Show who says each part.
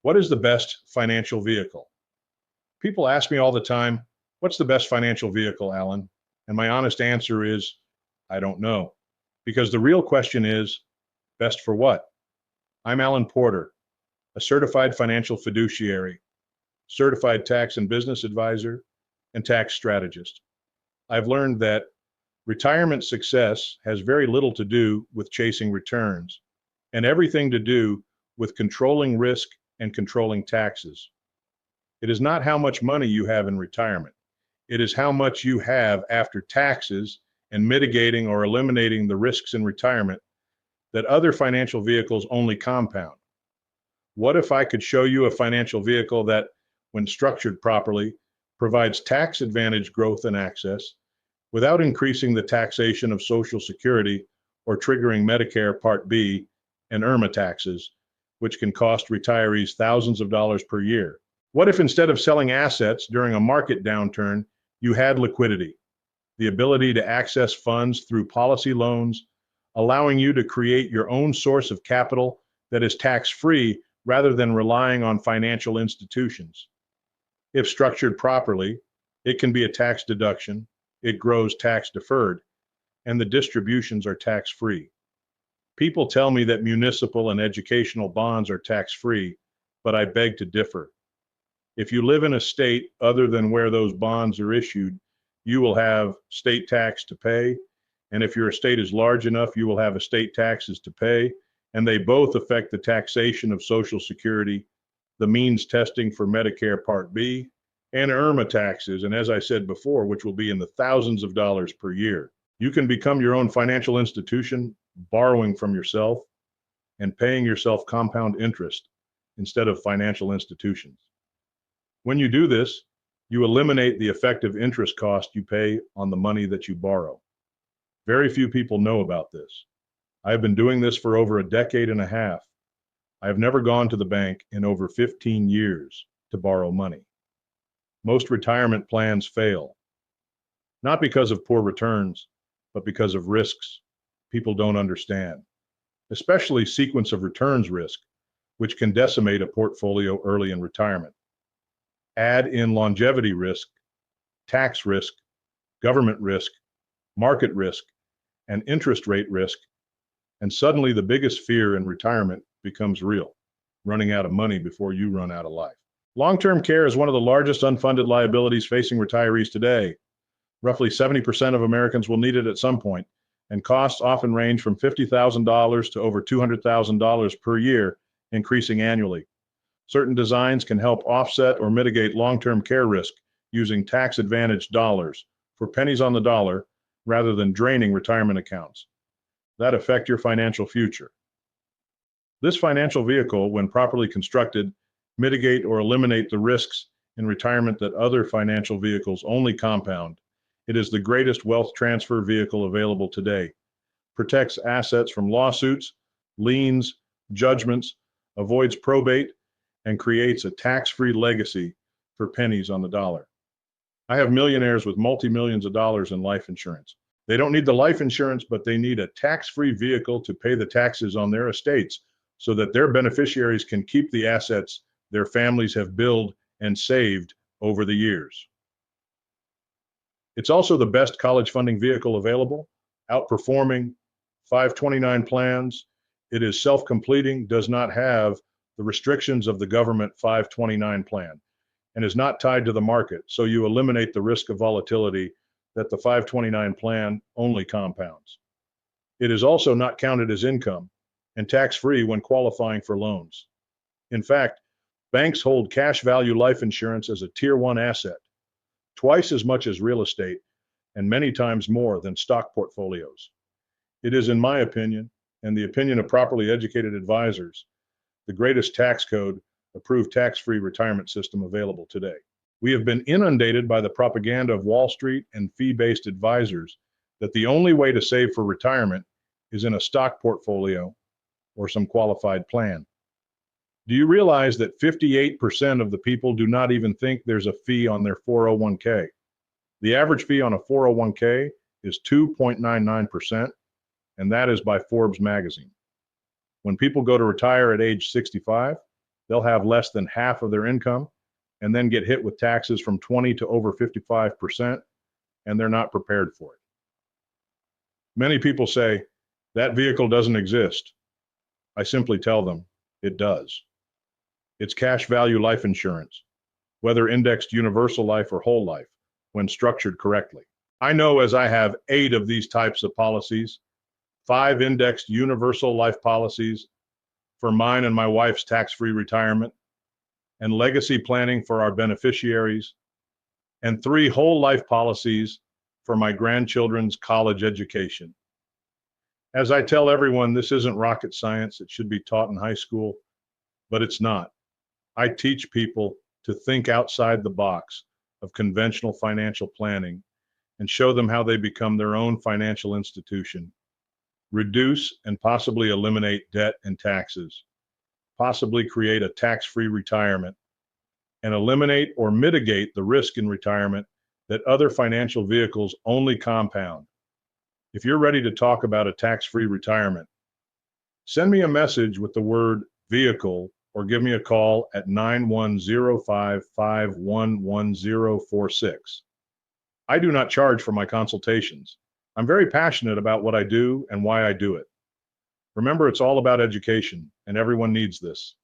Speaker 1: What is the best financial vehicle? People ask me all the time, what's the best financial vehicle, Alan? And my honest answer is, I don't know. Because the real question is, best for what? I'm Alan Porter, a certified financial fiduciary, certified tax and business advisor, and tax strategist. I've learned that retirement success has very little to do with chasing returns and everything to do with controlling risk and controlling taxes. It is not how much money you have in retirement. It is how much you have after taxes and mitigating or eliminating the risks in retirement that other financial vehicles only compound. What if I could show you a financial vehicle that, when structured properly, provides tax advantage growth and access without increasing the taxation of Social Security or triggering Medicare Part B and IRMA taxes, which can cost retirees thousands of dollars per year? What if instead of selling assets during a market downturn, you had liquidity, the ability to access funds through policy loans, allowing you to create your own source of capital that is tax-free rather than relying on financial institutions? If structured properly, it can be a tax deduction, it grows tax deferred, and the distributions are tax-free. People tell me that municipal and educational bonds are tax-free, but I beg to differ. If you live in a state other than where those bonds are issued, you will have state tax to pay, and if your estate is large enough, you will have estate taxes to pay, and they both affect the taxation of Social Security, the means testing for Medicare Part B, and IRMA taxes, and as I said before, which will be in the thousands of dollars per year. You can become your own financial institution, borrowing from yourself and paying yourself compound interest instead of financial institutions. When you do this, you eliminate the effective interest cost you pay on the money that you borrow. Very few people know about this. I have been doing this for over a decade and a half. I have never gone to the bank in over 15 years to borrow money. Most retirement plans fail, not because of poor returns, but because of risks people don't understand, especially sequence of returns risk, which can decimate a portfolio early in retirement. Add in longevity risk, tax risk, government risk, market risk, and interest rate risk, and suddenly the biggest fear in retirement becomes real, running out of money before you run out of life. Long-term care is one of the largest unfunded liabilities facing retirees today. Roughly 70% of Americans will need it at some point, and costs often range from $50,000 to over $200,000 per year, increasing annually. Certain designs can help offset or mitigate long-term care risk using tax-advantaged dollars for pennies on the dollar rather than draining retirement accounts that affect your financial future. This financial vehicle, when properly constructed, mitigate or eliminate the risks in retirement that other financial vehicles only compound. It is the greatest wealth transfer vehicle available today. Protects assets from lawsuits, liens, judgments, avoids probate, and creates a tax-free legacy for pennies on the dollar. I have millionaires with multi-millions of dollars in life insurance. They don't need the life insurance, but they need a tax-free vehicle to pay the taxes on their estates so that their beneficiaries can keep the assets their families have built and saved over the years. It's also the best college funding vehicle available, outperforming 529 plans. It is self-completing, does not have the restrictions of the government 529 plan, and is not tied to the market, so you eliminate the risk of volatility that the 529 plan only compounds. It is also not counted as income and tax-free when qualifying for loans. In fact, banks hold cash value life insurance as a Tier 1 asset, twice as much as real estate, and many times more than stock portfolios. It is, in my opinion, and the opinion of properly educated advisors, the greatest tax code approved tax-free retirement system available today. We have been inundated by the propaganda of Wall Street and fee-based advisors that the only way to save for retirement is in a stock portfolio or some qualified plan. Do you realize that 58% of the people do not even think there's a fee on their 401k? The average fee on a 401k is 2.99%, and that is by Forbes magazine. When people go to retire at age 65, they'll have less than half of their income and then get hit with taxes from 20 to over 55%, and they're not prepared for it. Many people say, that vehicle doesn't exist. I simply tell them, it does. It's cash value life insurance, whether indexed universal life or whole life, when structured correctly. I know, as I have 8 of these types of policies, 5 indexed universal life policies for mine and my wife's tax-free retirement, and legacy planning for our beneficiaries, and 3 whole life policies for my grandchildren's college education. As I tell everyone, this isn't rocket science. It should be taught in high school, but it's not. I teach people to think outside the box of conventional financial planning and show them how they become their own financial institution, reduce and possibly eliminate debt and taxes, possibly create a tax-free retirement, and eliminate or mitigate the risk in retirement that other financial vehicles only compound. If you're ready to talk about a tax-free retirement, send me a message with the word vehicle or give me a call at 9105-511046. I do not charge for my consultations. I'm very passionate about what I do and why I do it. Remember, it's all about education, and everyone needs this.